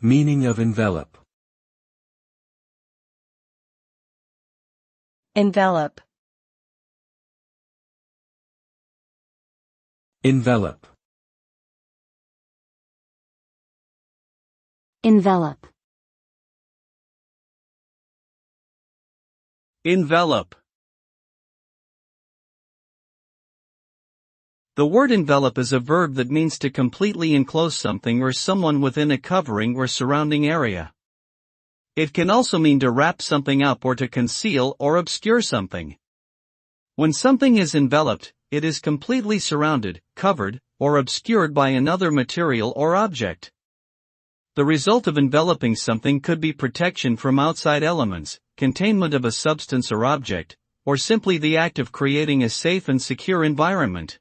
Meaning of envelop. Envelop. Envelop. Envelop. Envelop. The word envelop is a verb that means to completely enclose something or someone within a covering or surrounding area. It can also mean to wrap something up or to conceal or obscure something. When something is enveloped, it is completely surrounded, covered, or obscured by another material or object. The result of enveloping something could be protection from outside elements, containment of a substance or object, or simply the act of creating a safe and secure environment.